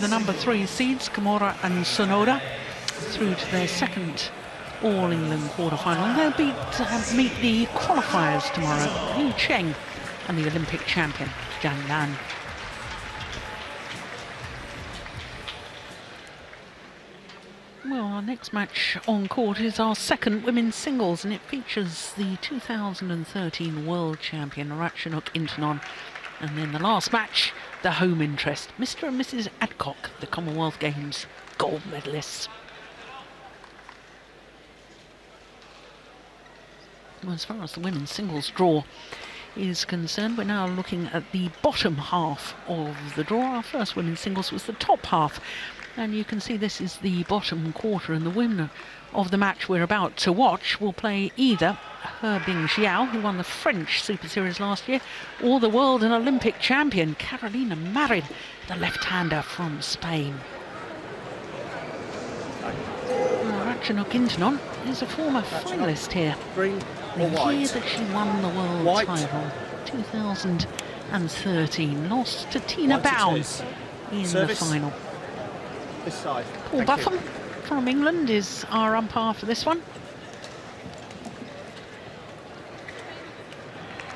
the number 3 seeds, Kimura and Sonoda, through to their second All-England quarter-final. They'll meet the qualifiers tomorrow, Liu Cheng and the Olympic champion, Zhang Nan. Well, our next match on court is our second women's singles, and it features the 2013 world champion Ratchanok Intanon, and then the last match, the home interest, Mr. and Mrs. Adcock, the Commonwealth Games gold medalists. Well, as far as the women's singles draw is concerned, we're now looking at the bottom half of the draw. Our first women's singles was the top half, and you can see this is the bottom quarter, and the winner of the match we're about to watch will play either He Bingxiao, who won the French Super Series last year, or the world and Olympic champion Carolina Marin, the left-hander from Spain. Ratchanok Intanon is a former finalist here. Green The or white? year that she won the world title, 2013, lost to Tina Bown in Service. the final. This side. Paul Thank you. Buffum from England is our umpire for this one.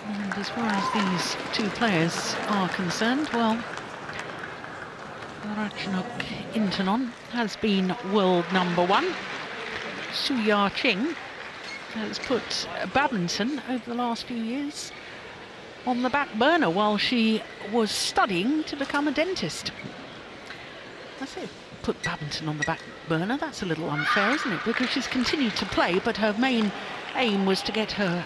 And as far as these two players are concerned, well, Ratchanok Intanon has been world number 1. Ching has put badminton over the last few years on the back burner while she was studying to become a dentist. I say put badminton on the back burner, that's a little unfair, isn't it? Because she's continued to play, but her main aim was to get her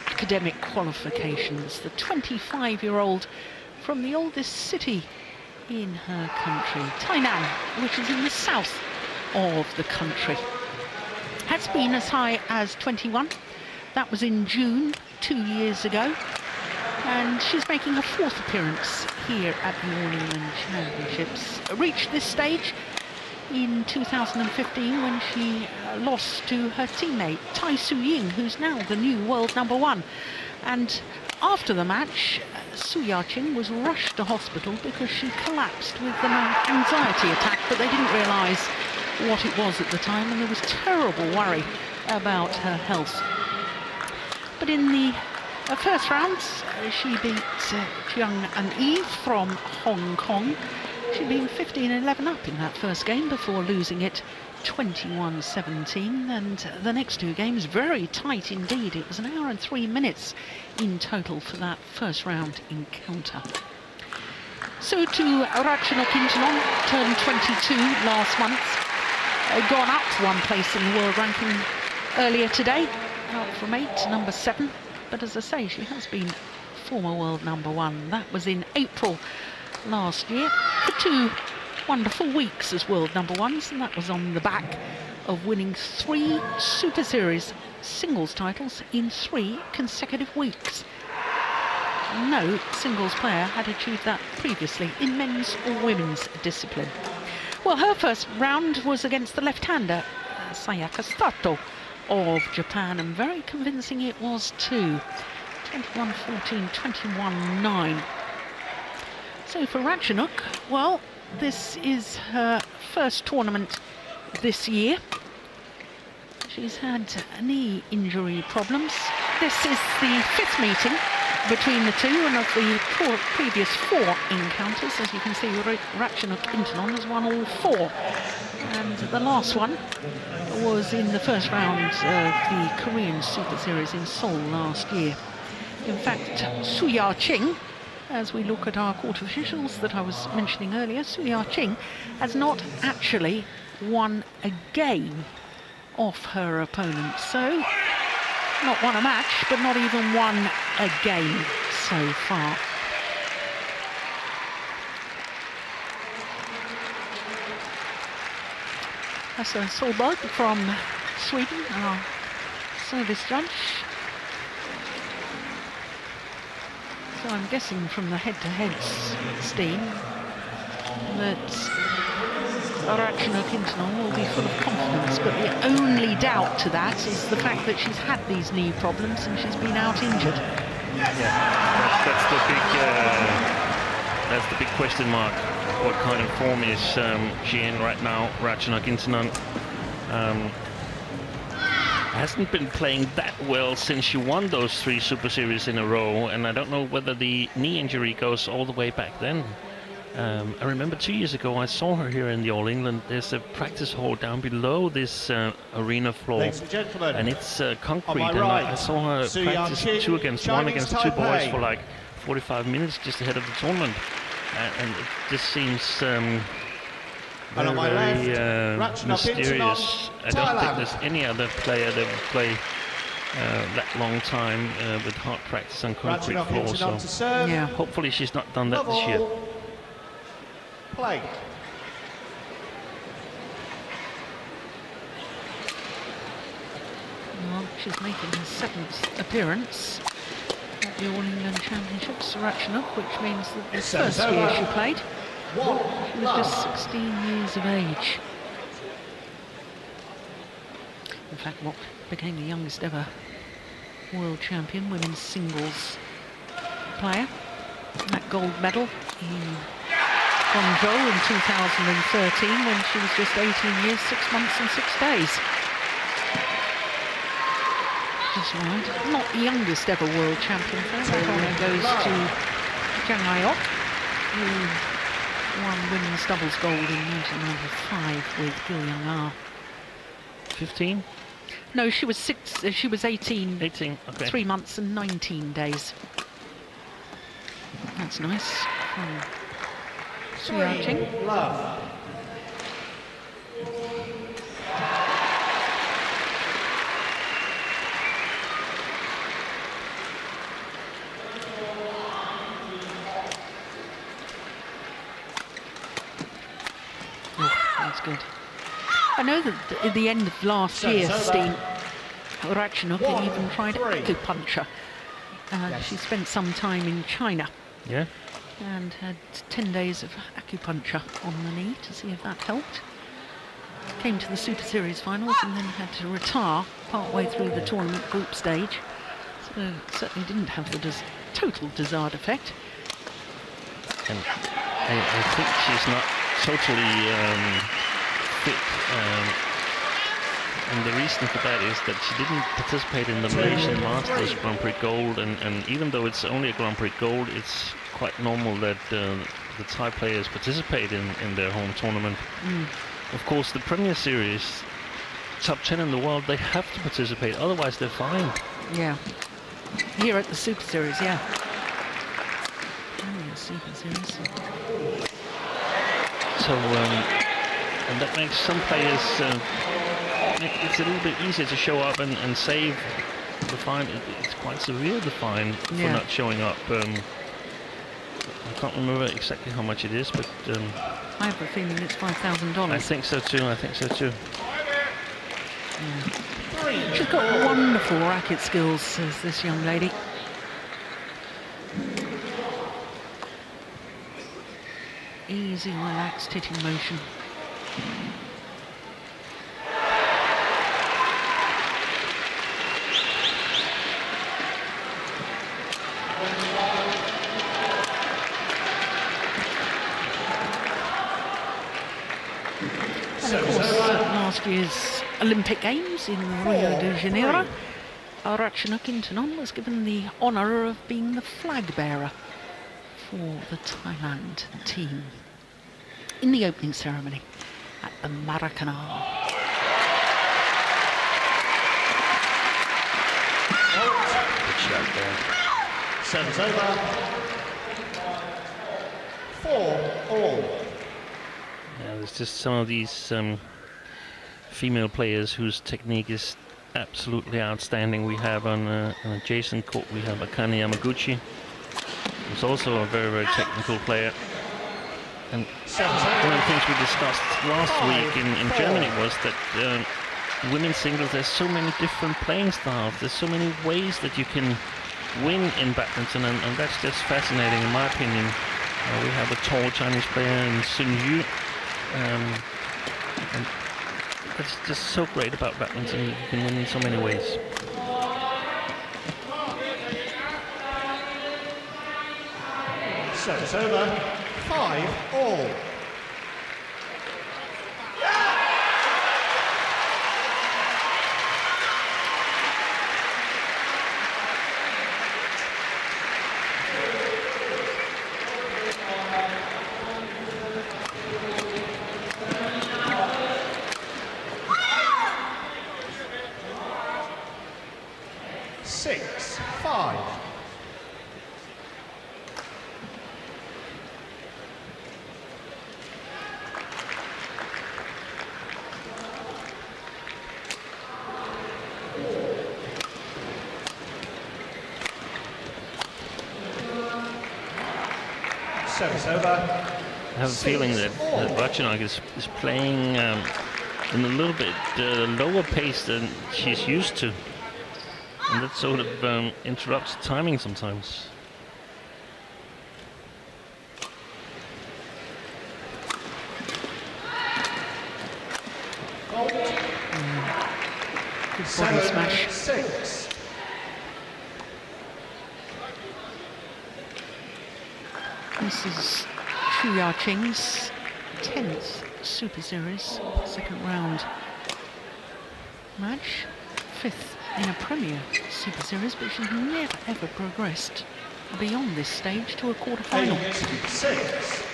academic qualifications. The 25-year-old from the oldest city in her country, Tainan, which is in the south of the country, has been as high as 21. That was in June 2 years ago, and she's making her 4th appearance here at the All-England Championships. Reached this stage in 2015 when she lost to her teammate Tai Su Ying, who's now the new world number 1. And after the match, Ching was rushed to hospital because she collapsed with an anxiety attack, but they didn't realise what it was at the time, and there was terrible worry about her health. But in the first round, she beat Chiang An-yi from Hong Kong. She'd been 15-11 up in that first game before losing it 21-17, and the next 2 games very tight indeed. It was 1 hour and 3 minutes in total for that first round encounter. So to Ratchanok Intanon, turned 22 last month, gone up 1 place in the world ranking earlier today, out from 8 to number 7. But as I say, she has been former world number 1. That was in April last year for 2 wonderful weeks as world number 1s, and that was on the back of winning 3 Super Series singles titles in 3 consecutive weeks. No singles player had achieved that previously in men's or women's discipline. Well, her first round was against the left-hander Sayaka Sato of Japan, and very convincing it was too. 21-14, 21-9. So for Ratchanok, well, this is her first tournament this year. She's had knee injury problems. This is the 5th meeting between the two, and of the previous 4 encounters, as you can see, Ratchanok Intanon has won all 4. And the last one was in the first round of the Korean Super Series in Seoul last year. In fact, Ching, as we look at our court officials that I was mentioning earlier, Ching has not actually won a game off her opponent. So, not won a match, but not even won a game so far. That's Solberg from Sweden, our service judge. So I'm guessing from the head-to-heads, Steen, that Ratchanok Intanon will be full of confidence, but the only doubt to that is the fact that she's had these knee problems and she's been out injured. Yeah, that's the big question mark. what kind of form is she in right now, Ratchanok Intanon. Hasn't been playing that well since she won those 3 Super Series in a row, and I don't know whether the knee injury goes all the way back then. I remember 2 years ago I saw her here in the All England. There's a practice hall down below this arena floor, and it's concrete, and I saw her practice 2 against 1 against 2 boys for like 45 minutes just ahead of the tournament, and it just seems very mysterious. I don't think there's any other player that would play that long time with hard practice on concrete floor, so Yeah. hopefully she's not done that this year. Play. Well, she's making her 7th appearance at the All England Championships, Ratchanok, which means that the first year she played, she was just 16 years of age. In fact, what became the youngest ever world champion women's singles player. That gold medal in Guangzhou in 2013 when she was just 18 years, 6 months and 6 days. That's right. Not the youngest ever world champion. That honour goes to Ching, who won women's doubles gold in 1995 with Young Ah. 15? No, she was 18. 18, okay. 3 months and 19 days. That's nice. Ching. Love. Oh, that's good. I know that at the end of last year, Steen, Ratchanok even tried acupuncture. She spent some time in China. Yeah. And had 10 days of acupuncture on the knee to see if that helped. Came to the Super Series finals and then had to retire partway through the tournament group stage. So it certainly didn't have the total desired effect. And I think she's not totally fit. And the reason for that is that she didn't participate in the Malaysian Masters Grand Prix Gold, and even though it's only a Grand Prix Gold, it's quite normal that the Thai players participate in their home tournament. Of course, the Premier Series, top 10 in the world, they have to participate, otherwise they're fine. Yeah. Here at the Super Series, yeah. Super Series. So, and that makes some players, it's a little bit easier to show up and save the fine. It's quite severe, the fine, for not showing up. I can't remember exactly how much it is, but I have a feeling it's $5,000. I think so too. Yeah. She's got wonderful racket skills, says this young lady. Easy, relaxed hitting motion. And of course, last year's Olympic Games in Rio de Janeiro, Ratchanok Intanon was given the honour of being the flag bearer for the Thailand team in the opening ceremony at the Maracanã. Good shot there. Serves over. 4-all. Yeah, there's just some of these female players whose technique is absolutely outstanding. We have on an adjacent court, we have Akane Yamaguchi, who's also a very, very technical player. And one of the things we discussed last week in Germany was that women's singles, there's so many different playing styles, there's so many ways that you can win in badminton, and that's just fascinating in my opinion. We have a tall Chinese player in Sun Yu, and that's just so great about badminton. You can win in so many ways. Serves over. 5-all. 6-5. Service over. I have a feeling that Ratchanok is playing in a little bit lower pace than she's used to. And that sort of interrupts timing sometimes. Good body smash. 7-6. This is Ching's 10th Super Series, second round match, 5th in a Premier Super Series, but she's never ever progressed beyond this stage to a quarter-final. 8-6.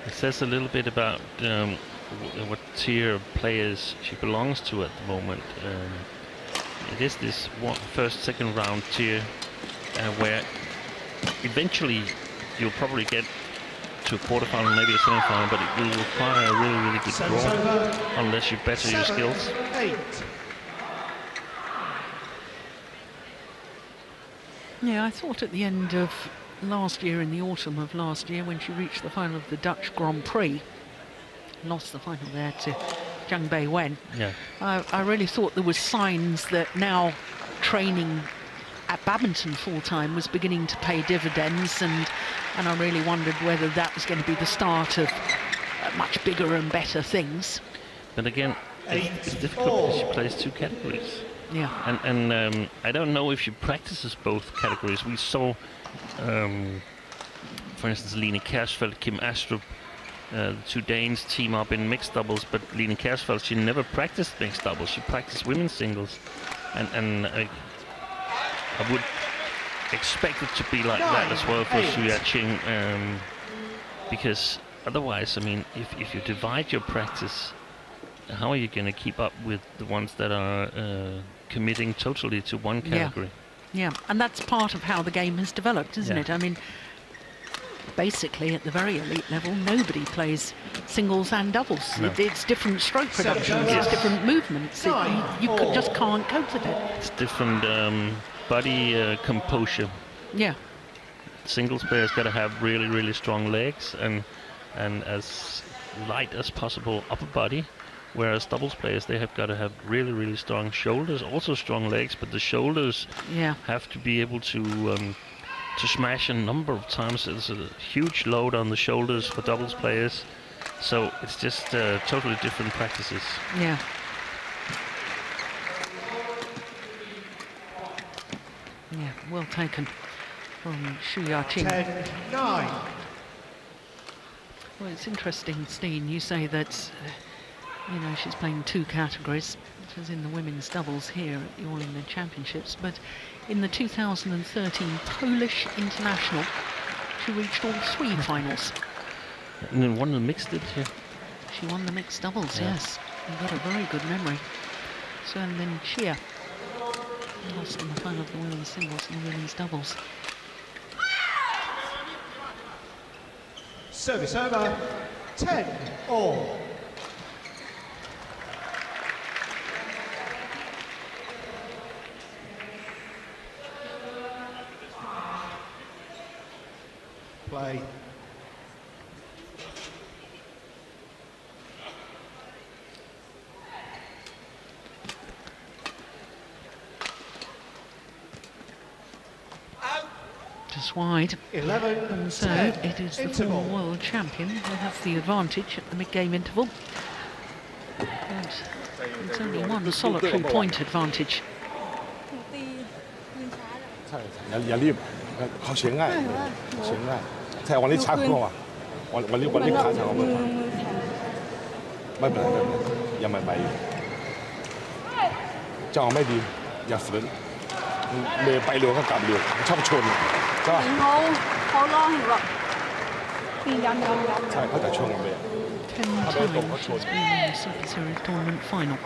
It says a little bit about what tier of players she belongs to at the moment. It is this first, second round tier where eventually you'll probably get to a quarterfinal, maybe a semi-final, but it will require a really, really good draw unless you better your skills. 8. Yeah, I thought at the end of last year, in the autumn of last year, when she reached the final of the Dutch Grand Prix, lost the final there to Zhang Bei-Wen. Yeah. I really thought there was signs that now training at badminton full-time was beginning to pay dividends, and I really wondered whether that was going to be the start of much bigger and better things. But again, it's difficult because she plays two categories. Yeah. And I don't know if she practices both categories. We saw, for instance, Line Kjærsfeldt, Kim Astrup, the two Danes team up in mixed doubles, but Line Kjærsfeldt, she never practiced mixed doubles. She practiced women's singles, and I would expect it to be like that as well for Ching, because otherwise, I mean, if you divide your practice, how are you going to keep up with the ones that are committing totally to one category? Yeah, and that's part of how the game has developed, isn't it? I mean, basically, at the very elite level, nobody plays singles and doubles. No. It's different stroke productions, it's different movements. You just can't cope with it. It's different body composure. Yeah. Singles players got to have really, really strong legs and as light as possible upper body, whereas doubles players, they have got to have really, really strong shoulders, also strong legs, but the shoulders have to be able to smash a number of times. There's a huge load on the shoulders for doubles players, so it's just totally different practices. Yeah. Yeah, well taken from Ching. 10-9. Well, it's interesting, Steen, you say that, you know, she's playing two categories, which is in the women's doubles here at the All England Championships, but in the 2013 Polish International, she reached all three finals. And then won the mixed, did she? She won the mixed doubles, yes. You've got a very good memory. So, and then Chia lost in the final of the women's singles and the women's doubles. Service over. 10-all. Play. Just wide. 11, And so 10, it is the interval. former world champion who has the advantage at the mid-game interval. And it's only one solitary point advantage. อย่ารีบเขาเฉียงง่ายเฉียงง่ายแค่วันนี้ชักเข้ามาวันนี้ขาชักออกมาไม่เป็นไรยังไม่ไปจะออกไม่ดีอย่าฝืนเมย์ไปเร็วก็กลับเร็วชอบชนใช่ป่ะ เขาร้องหรอก ใช่เขาจะช่วงกันไป 10 times she's been in the Super Series tournament final.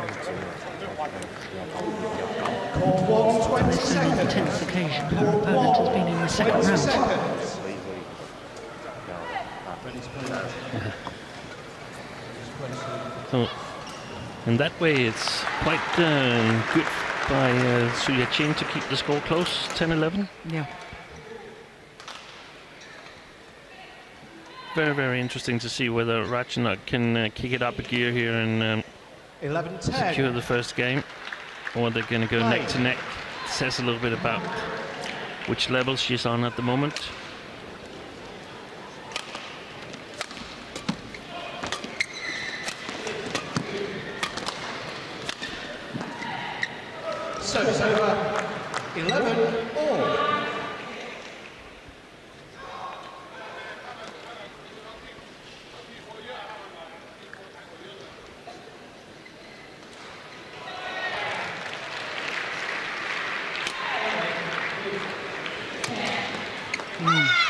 Court 1, 20 This is not the seconds. 10th occasion her opponent has been in the second 20 round. seconds. So in that way, it's quite good by Suya Ching to keep the score close, 10-11. Yeah. Very, very interesting to see whether Ratchanok can kick it up a gear here and 11-10. secure the first game, or they're going to go neck to neck. It says a little bit about which level she's on at the moment. So it's over 11-all.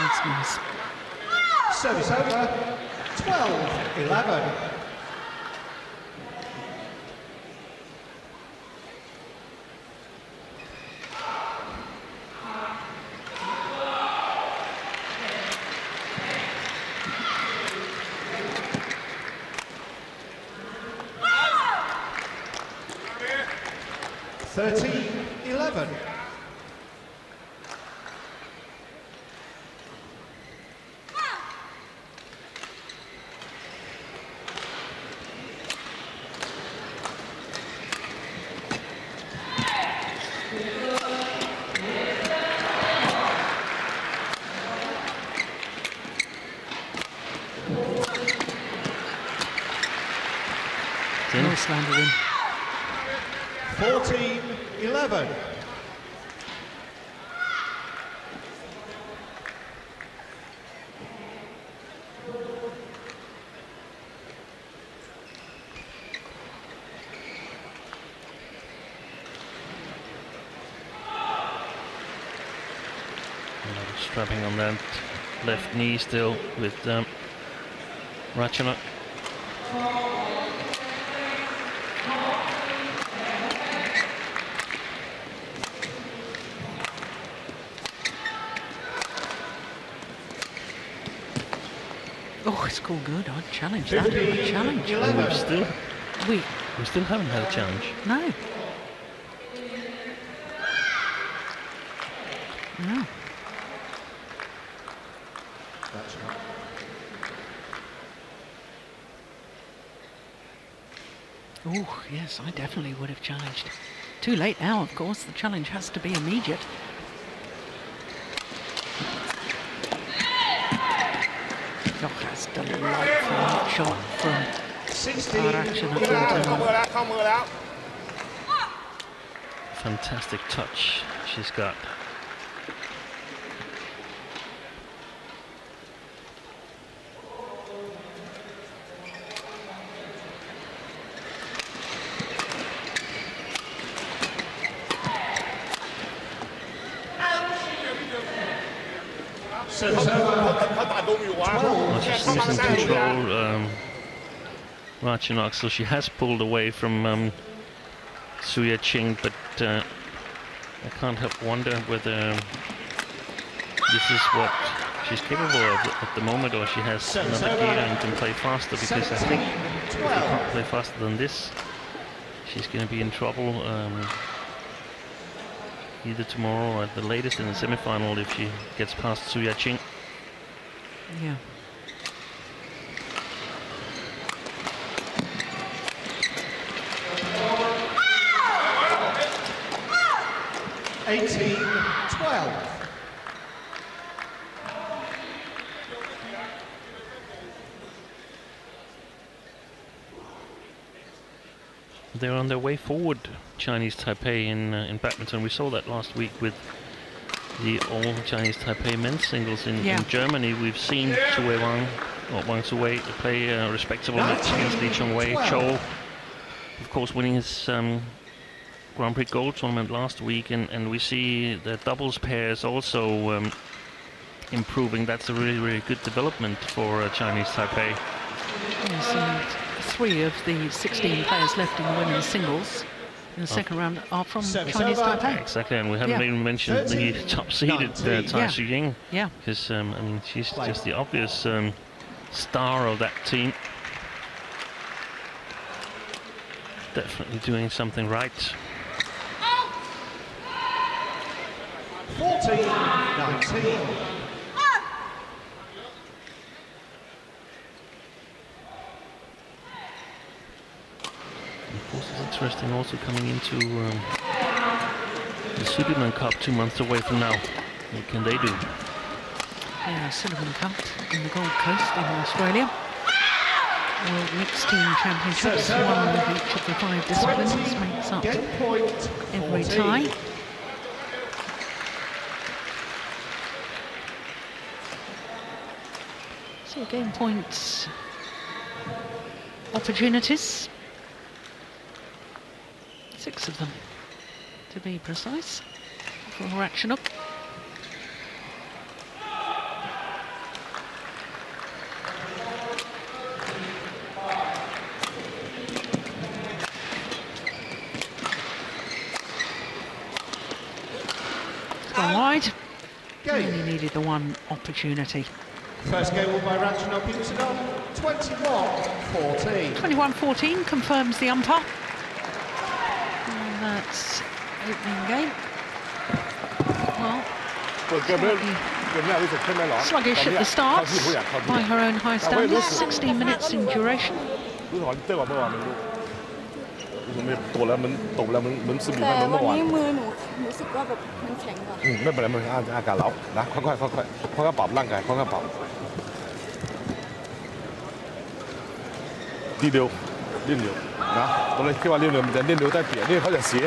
That's nice. Service over 12-11. $13-11. Nice landed in. 14-11. Strapping on that left knee still with Ratchanok. Oh, it's called good. I'd challenge that. I'd challenge. And We we still haven't had a challenge. no. No. Oh, yes, I definitely would have challenged. Too late now, of course. The challenge has to be immediate. Oh, that's delightful shot from 16 Ratchanok Intanon. Fantastic touch she's got. Service over Well, she seems in control, Ratchanok, so she has pulled away from Suya Ching, but I can't help wonder whether this is what she's capable of at the moment, or she has another gear and can play faster, because I think if she can't play faster than this, she's going to be in trouble either tomorrow or at the latest in the semi-final if she gets past Suya Ching. Yeah. $18-12. They're on their way forward, Chinese Taipei in badminton. We saw that last week with the all Chinese Taipei men's singles in Germany. We've seen Zhu Wang or Wang Zuwei play a respectable match against Li Chongwei. Zhou, of course, winning his Grand Prix Gold tournament last week, and we see the doubles pairs also improving. That's a really, really good development for Chinese Taipei. Yes, and 3 of the 16 players left in the women's singles in the second round are from Chinese Taipei. Exactly, and we haven't even mentioned the top-seeded Tai Ying. Yeah. Because, I mean, she's just the obvious star of that team. Definitely doing something right. 14-19. Of course, it's interesting also coming into the Sudirman Cup 2 months away from now. What can they do? Yeah, Sudirman Cup in the Gold Coast in Australia. World Mixed Team Championships, 1 of each of the 5 disciplines makes up Game point. every 14. tie. So game points opportunities. 6 of them, to be precise, for Ratchanok. It's gone wide. Only needed the 1 opportunity. First game won by Ratchanok Intanon, 21-14. 21-14 confirms the umpire. And that's opening game. Well, sluggish at the start by her own high standards. 16 minutes in duration. ตกแล้วมันซึมอยู่ แต่ ใน วัน เมื่อวาน นี้มือหนูรู้สึกว่าแบบมันแข็งกว่า ไม่เป็นไรมันอากาศร้อนนะค่อยๆปรับร่างกายค่อยๆปรับดีเดียวเล่นเดียวนะตอนแรกคิดว่าเล่นเดียวมันจะเล่นเดียวได้เปรียบนี่เขาจะเสีย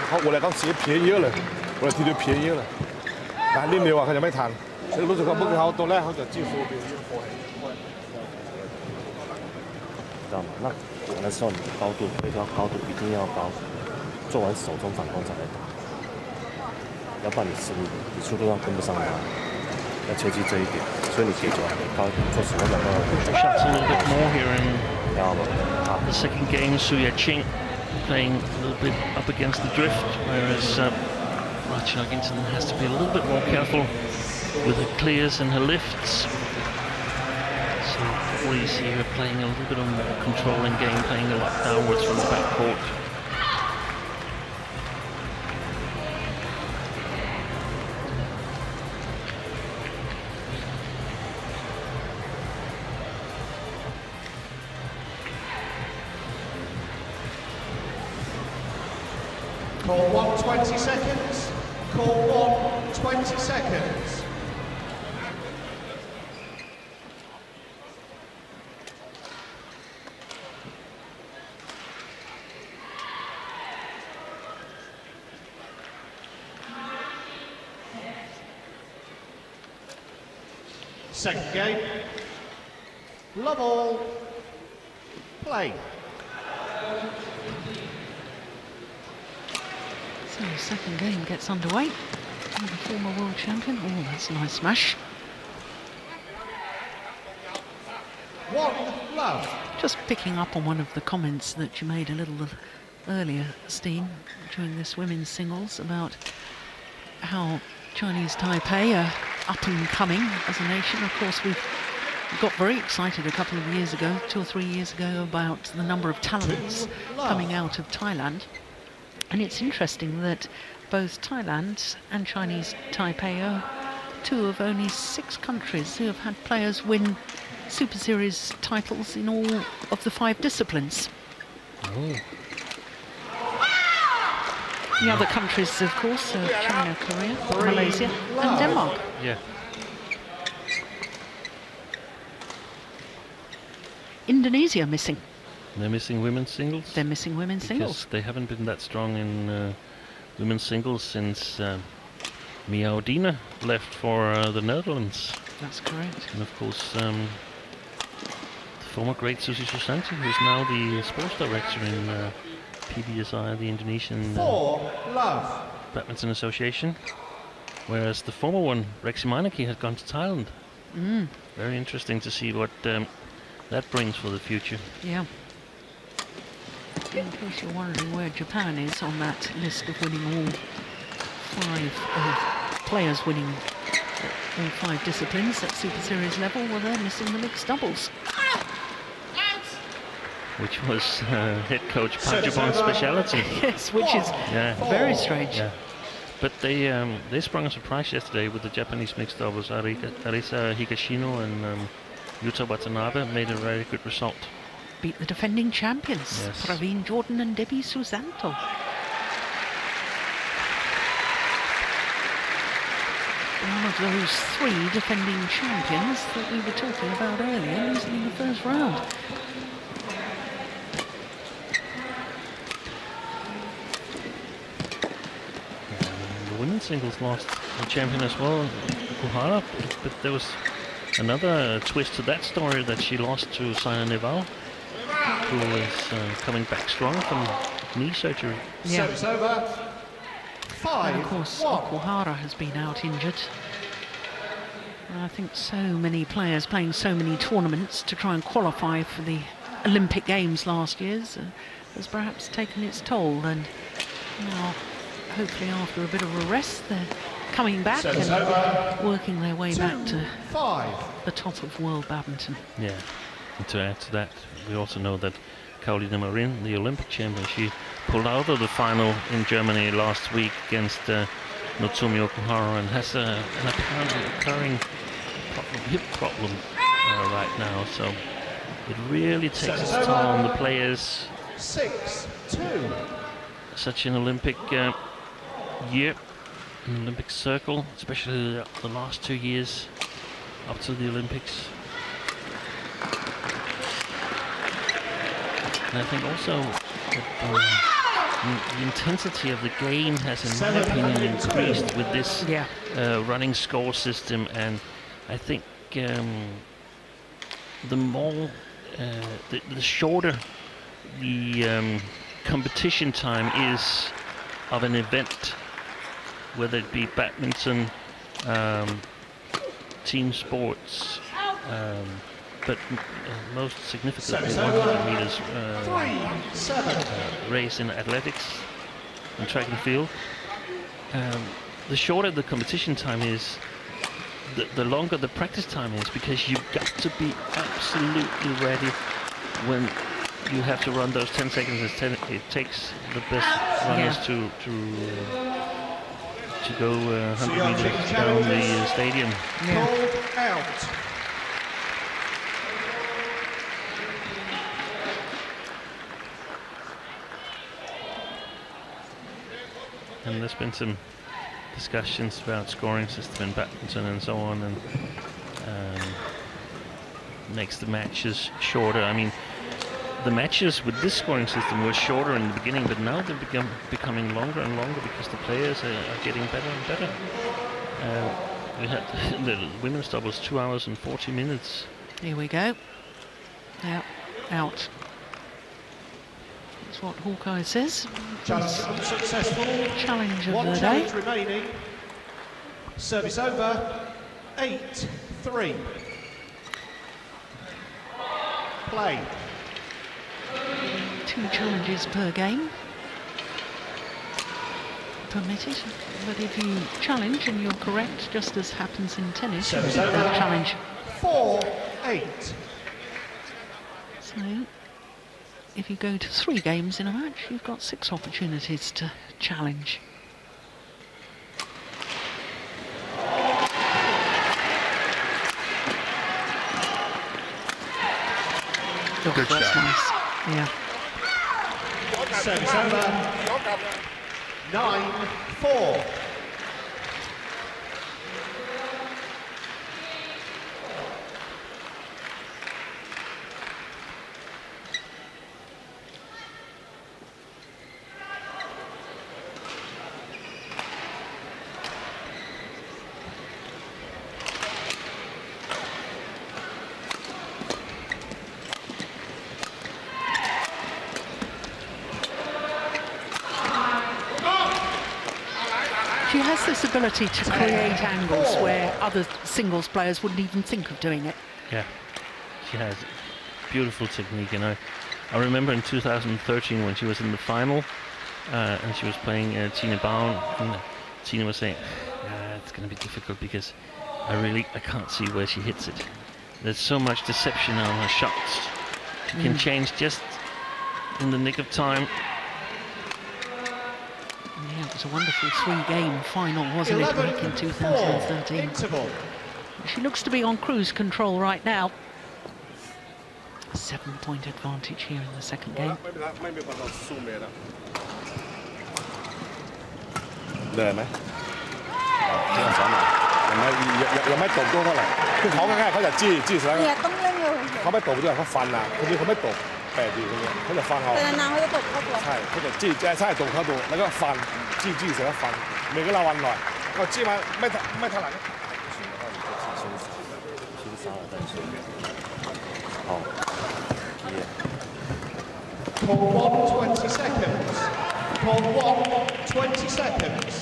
เขาเวลาเขาเสียเพี้ยเยอะเลยเวลาทีเดียวเพี้ยเยอะเลยการเล่นเดียวเขาจะไม่ทันรู้สึกว่าพวกเขาตัวแรกเขาจะจี้ฟูเดียว知道吗？那玩的时候你的高度推高高度一定要高，做完手中反攻才来打，要不然你速度上跟不上他，要切记这一点。所以你节奏还得高一点，做什么两个。 Shots a little bit more here in the second game. Ching playing a little bit up against the drift, whereas Ratchanok Intanon has to be a little bit more careful with her clears and her lifts. So probably you see her playing a little bit of more controlling game, playing a lot downwards from the back court. Call 1, 20 seconds. Call 1, 20 seconds. Second game. Love all. Play. So the second game gets underway. And the former world champion. Oh, that's a nice smash. 1 love. Just picking up on one of the comments that you made a little earlier, Steen, during this women's singles about how Chinese Taipei are up and coming as a nation. Of course, we got very excited a couple of years ago, 2 or 3 years ago, about the number of talents coming out of Thailand. And it's interesting that both Thailand and Chinese Taipei are 2 of only 6 countries who have had players win Super Series titles in all of the 5 disciplines. Oh. The other countries, of course, are China, Korea, Malaysia and Denmark. Yeah. Indonesia missing. They're missing women's singles. They're missing women's singles. Because they haven't been that strong in women's singles since Miao Dina left for the Netherlands. That's correct. And of course, the former great Susi Susanti, who's now the sports director in PBSI, the Indonesian 4 love. Badminton Association. whereas the former one, Ratchanok, had gone to Thailand. Mm. Very interesting to see what that brings for the future. Yeah. In case you're wondering where Japan is on that list of winning all 5 players winning all 5 disciplines at Super Series level, well, they're missing the mixed doubles. Which was head coach Pajapon's speciality. Yes, which is very strange. Yeah. But they sprung a surprise yesterday with the Japanese mixed doubles. Arisa Higashino and Yuta Watanabe made a very good result. Beat the defending champions, Yes. Praveen Jordan and Debbie Susanto. One of those 3 defending champions that we were talking about earlier, losing in the first round. The women's singles lost the champion as well, Kuhara, but there was another twist to that story, that she lost to Saina Neval, who is coming back strong from knee surgery. Yeah. Service over. 5. And of course, 1. Okuhara has been out injured. And I think so many players playing so many tournaments to try and qualify for the Olympic Games last year has perhaps taken its toll. And now, hopefully after a bit of a rest, they're coming back Service and over. working their way 2, back to 5. the top of world badminton. Yeah, and to add to that, we also know that Carolina Marin, the Olympic champion, she pulled out of the final in Germany last week against Notsumi Okuhara, and has an apparently occurring hip problem right now. So it really takes its toll on the players. 6, 2. Such an Olympic year, an Olympic circle, especially the last 2 years up to the Olympics. And I think also that the intensity of the game has, in my opinion, increased with this running score system. And I think the more, the shorter the competition time is of an event, whether it be badminton, team sports, but most significantly 100 meters race in athletics and track and field. The shorter the competition time is, the longer the practice time is, because you've got to be absolutely ready when you have to run those 10 seconds. It takes the best runners to go 100 meters down the stadium. Called out. And there's been some discussions about scoring system in badminton and so on, and makes the matches shorter. I mean, the matches with this scoring system were shorter in the beginning, but now they're becoming longer and longer because the players are getting better and better. We had the women's doubles 2 hours and 40 minutes. Here we go. Now, out. That's what Hawkeye says. Challenge unsuccessful. Challenge of 1 the day. challenge remaining. Service over. 8-3. Play. 2 challenges per game permitted, but if you challenge and you're correct, just as happens in tennis, you Service get that over. challenge. 4-8. So, if you go to 3 games in a match, you've got 6 opportunities to challenge. Good that's shot. nice. Yeah. Service over. 9-4. ability to create angles where other singles players wouldn't even think of doing it. Yeah, she has beautiful technique, and I remember in 2013 when she was in the final and she was playing Tina Bowen, and Tina was saying, it's going to be difficult because I can't see where she hits it. There's so much deception on her shots. She can change just in the nick of time. Yeah, it was a wonderful 3-game final, wasn't it, back in 2013. Interval. She looks to be on cruise control right now. 7-point advantage here in the second game. เหนื่อยไหมเที่ยวสอนหน่อยยังไม่ตบด้วยเท่าไหร่คือเขาง่ายๆเขาจะจี้เสร็จแล้ว เนี่ยต้องเล่นเร็ว เขาไม่ตบด้วยเขาฟันนะคนนี้เขาไม่ตบแปลกดีคนนี้เขาจะฟันเอา แต่นานๆเขาจะตบเข้าตัว ใช่เขาจะจี้ใช่ตบเข้าตัวแล้วก็ฟันจี้เสร็จแล้วฟันเหมือนกับเราวันหน่อยเขาจี้มาไม่เท่าไหร่ 轻杀了再说。好，耶。 Call 1, 20 seconds. Call 1, 20 seconds.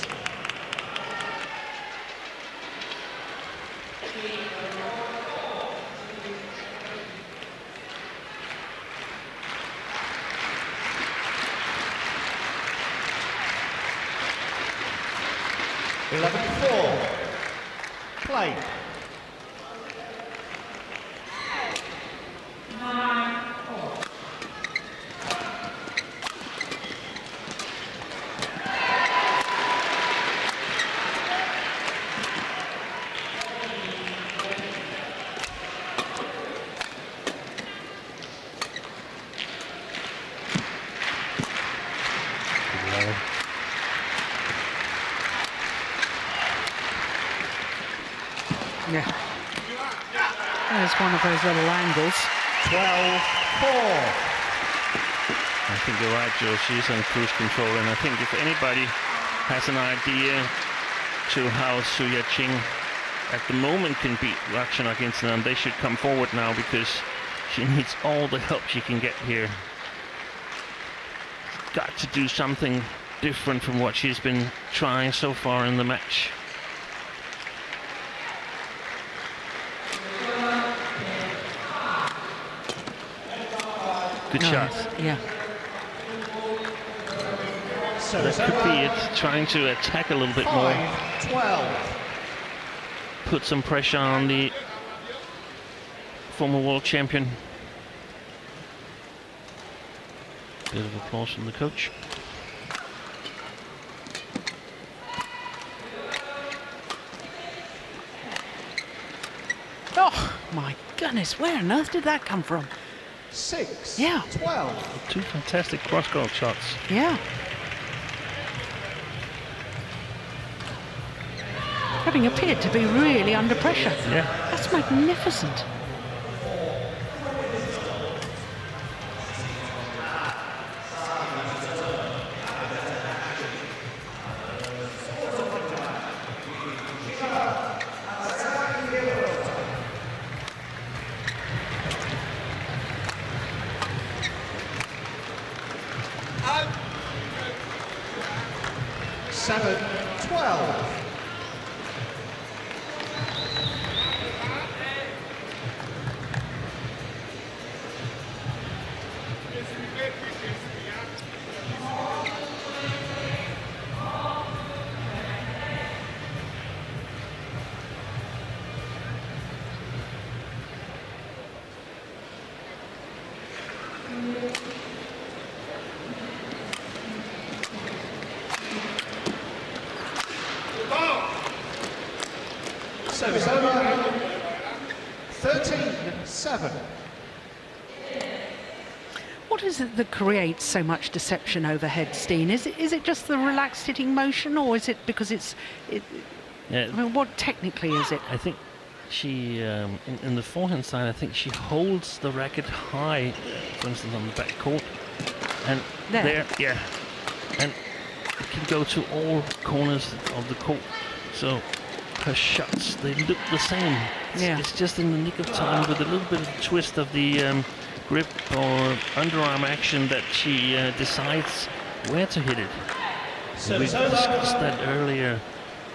Play. Yeah. There's one of those little angles. 12-4. I think you're right, Joe. She's on cruise control, and I think if anybody has an idea to how Suya Ching at the moment can beat Ratchanok Intanon, they should come forward now because she needs all the help she can get here. Got to do something different from what she's been trying so far in the match. Good shot. Yeah. That could be it, trying to attack a little bit more. 5-12. Put some pressure on the former world champion. Bit of applause from the coach. Oh, my goodness, where on earth did that come from? 6-12. Yeah. Two fantastic cross-court shots. Yeah. Having appeared to be really under pressure. Yeah. That's magnificent. Seven, 12. Service over. 13-7. What is it that creates so much deception overhead, Steen? Is it just the relaxed hitting motion, or is it because Yeah. I mean, what technically is it? I think she, in the forehand side, I think she holds the racket high, for instance, on the back court. And There. yeah. And it can go to all corners of the court. So her shots, they look the same. Yeah. It's just in the nick of time with a little bit of a twist of the grip or underarm action that she decides where to hit it. We discussed that earlier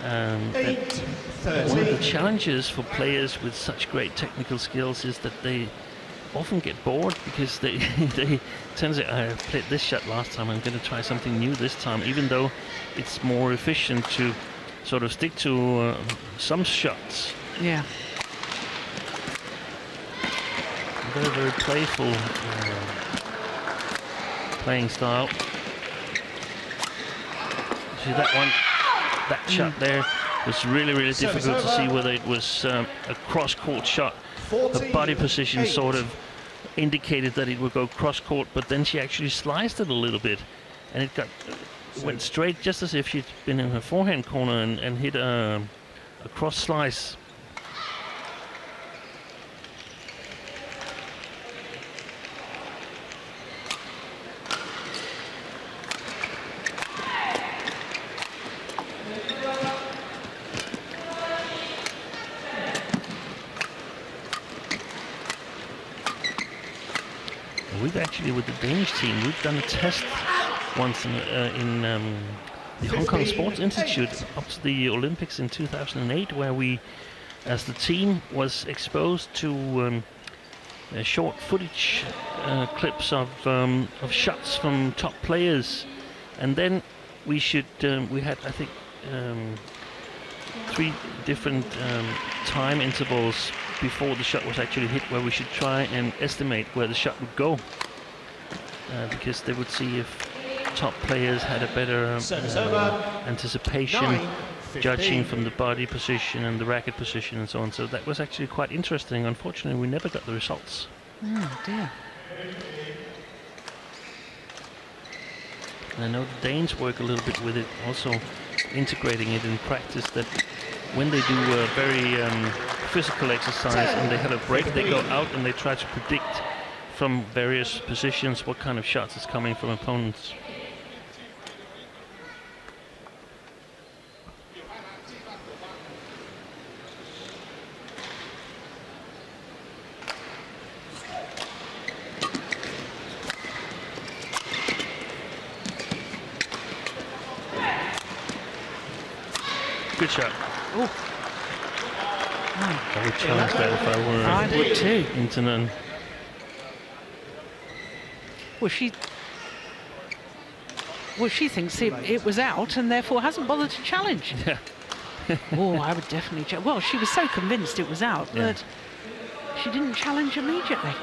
One of the challenges for players with such great technical skills is that they often get bored because they tend to say, I played this shot last time, I'm going to try something new this time, even though it's more efficient to sort of stick to some shots. Yeah. Very, very playful playing style. See that one, that shot there was really, really difficult to see whether it was a cross-court shot. The body position sort of indicated that it would go cross-court, but then she actually sliced it a little bit, and it went straight, just as if she'd been in her forehand corner and hit a cross slice. We've actually, with the Danish team, we've done a test once in the Hong Kong Sports Institute up to the Olympics in 2008, where we, as the team, was exposed to short footage clips of shots from top players, and then we had, I think, 3 different time intervals before the shot was actually hit, where we should try and estimate where the shot would go, because they would see if top players had a better anticipation, judging from the body position and the racket position and so on. So that was actually quite interesting. Unfortunately, we never got the results. Oh dear. And I know the Danes work a little bit with it, also integrating it in practice, that when they do a very physical exercise and they have a break, they go out and they try to predict from various positions what kind of shots is coming from opponents. Good shot. Oh. I would challenge that if I were I would too. Intanon. Well, she thinks it was out and therefore hasn't bothered to challenge. Yeah. Oh, I would definitely well, she was so convinced it was out that she didn't challenge immediately.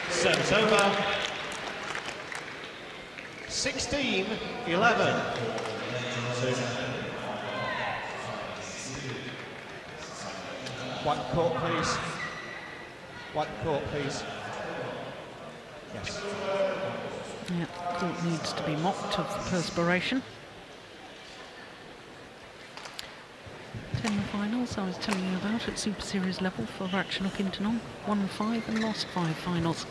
Service over. 16-11. White court, please. White court, please. Yes. Yeah, court needs to be mopped of perspiration. Finals I was telling you about at Super Series level for Ratchanok Intanon. Won 5 and lost 5 finals.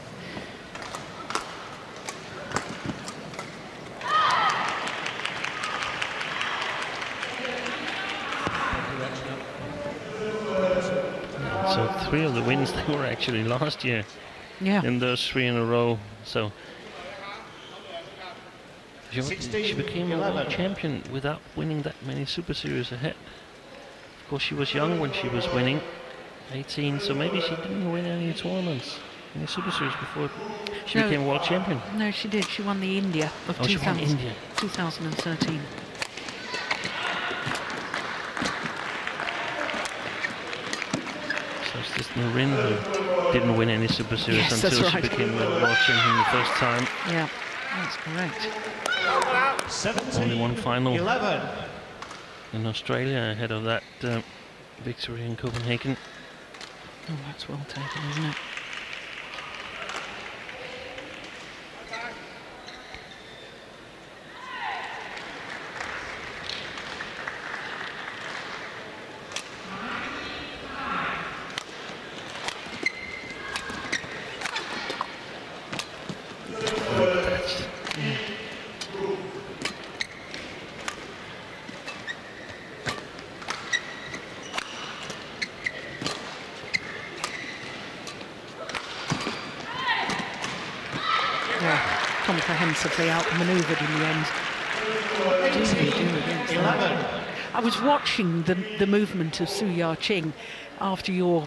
So 3 of the wins they were actually last year. Yeah. In those 3 in a row. So she became a world champion without winning that many Super Series ahead. Of course, she was young when she was winning, 18, so maybe she didn't win any tournaments, any Super Series before she became world champion. No, she did. She won the India of 2013. So it's just Marin who didn't win any Super Series until she became world champion the first time. Yeah, that's correct. 17, only one final. 11. in Australia ahead of that victory in Copenhagen. Oh, that's well taken, isn't it? Comprehensively outmanoeuvred in the end. Do against that. I was watching the movement of Su-Ya Ching after your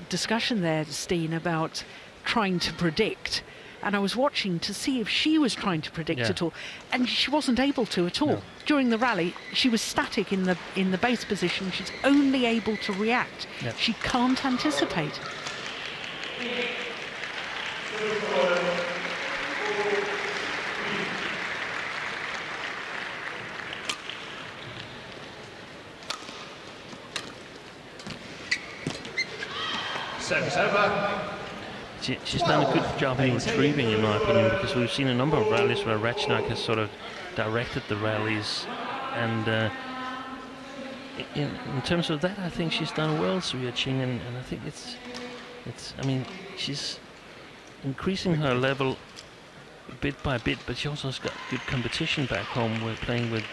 discussion there, Steen, about trying to predict. And I was watching to see if she was trying to predict at all, and she wasn't able to at all. No. During the rally, she was static in the base position. She's only able to react. Yeah. She can't anticipate. Service over. She's done a good job in retrieving, in my opinion, because we've seen a number of rallies where Ratchanok has sort of directed the rallies, and in terms of that, I think she's done well, Su-Ya Ching, and I think it's. I mean, she's increasing her level bit by bit, but she also has got good competition back home. We're playing with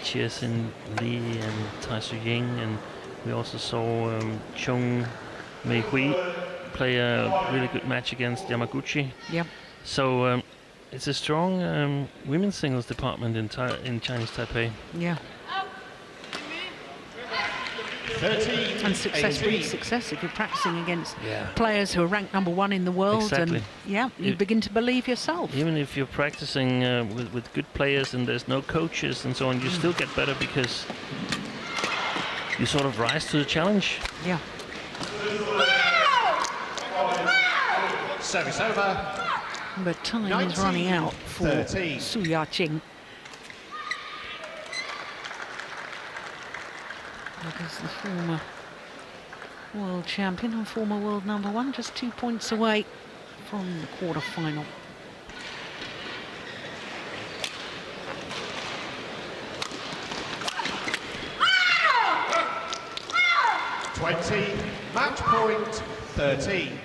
Chiesin Li and Tai Su Ying, and we also saw Chung Mei Hui play a really good match against Yamaguchi. Yeah. So it's a strong women's singles department in Chinese Taipei. Yeah. 13. And success breeds success if you're practicing against players who are ranked #1 in the world. Exactly. And you begin to believe yourself. Even if you're practicing with good players and there's no coaches and so on, you still get better because you sort of rise to the challenge. Yeah. Service over. But time is running out for 13. Su-Ya Ching. Because the former world champion and former world #1, just 2 points away from the quarter-final. Match point 13.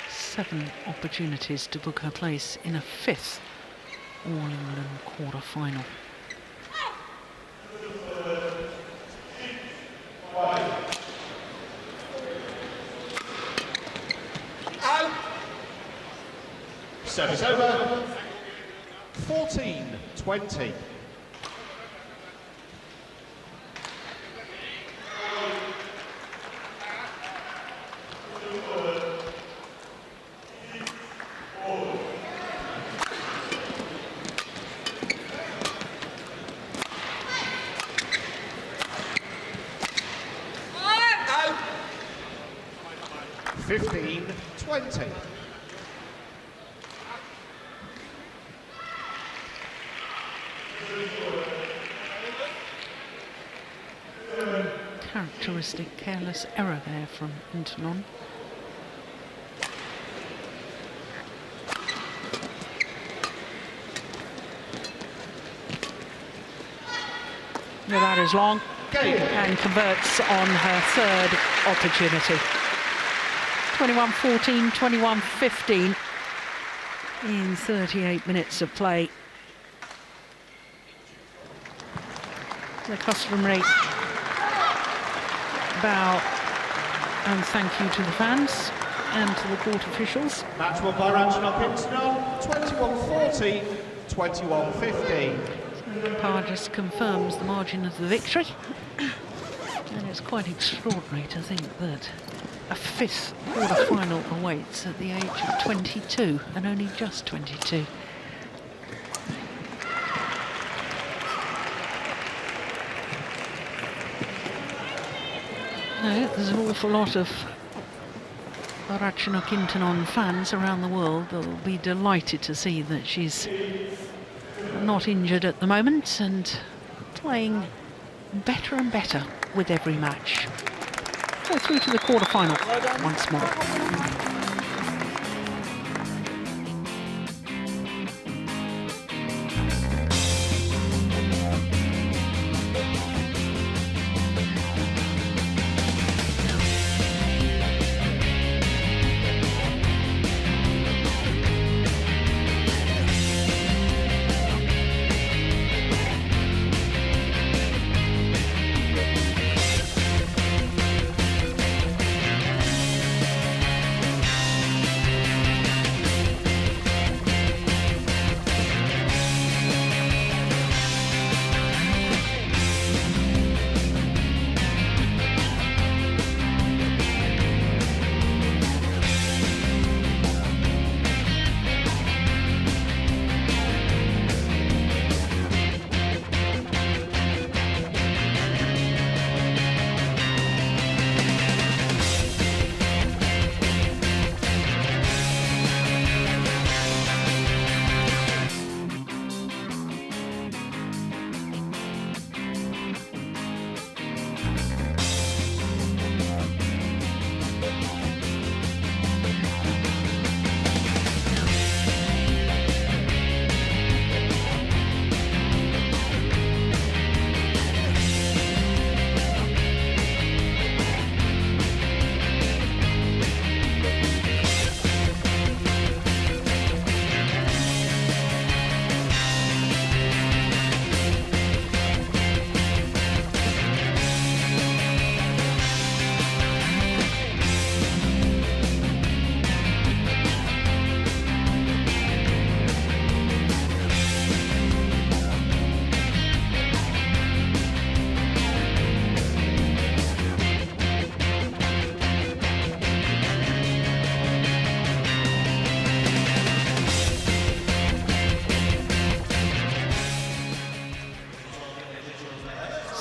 7 opportunities to book her place in a 5th All-England quarter-final. Service over. 14-20. Out. 15-20. Characteristic careless error there from Intanon. That is long and converts on her 3rd opportunity. 21-14, 21-15 in 38 minutes of play. The customary bow and thank you to the fans and to the court officials. Match won by Ratchanok Intanon. 21-14, 21-15. The umpire just confirms the margin of the victory. And it's quite extraordinary to think that a 5th quarter-final awaits at the age of 22, and only just 22. No, there's an awful lot of Ratchanok Intanon fans around the world that will be delighted to see that she's not injured at the moment and playing better and better with every match. So through to the quarter-final once more.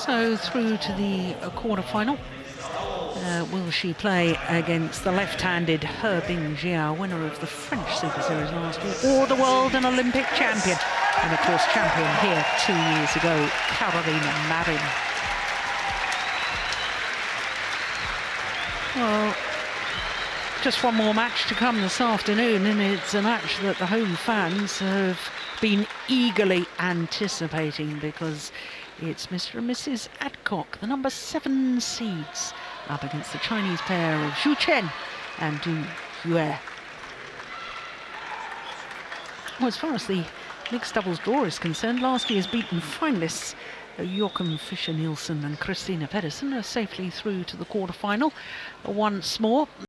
So through to the quarter-final. Will she play against the left-handed He Bingjiao, winner of the French Super Series last year, or the world and Olympic champion, and of course champion here 2 years ago, Carolina Marin. Well, just one more match to come this afternoon, and it's a match that the home fans have been eagerly anticipating because it's Mr. and Mrs. Adcock, the number 7 seeds, up against the Chinese pair of Zhu Chen and Du Yue. Well, as far as the mixed doubles draw is concerned, last year's beaten finalists Joachim Fischer-Nielsen and Christina Pedersen are safely through to the quarter-final once more.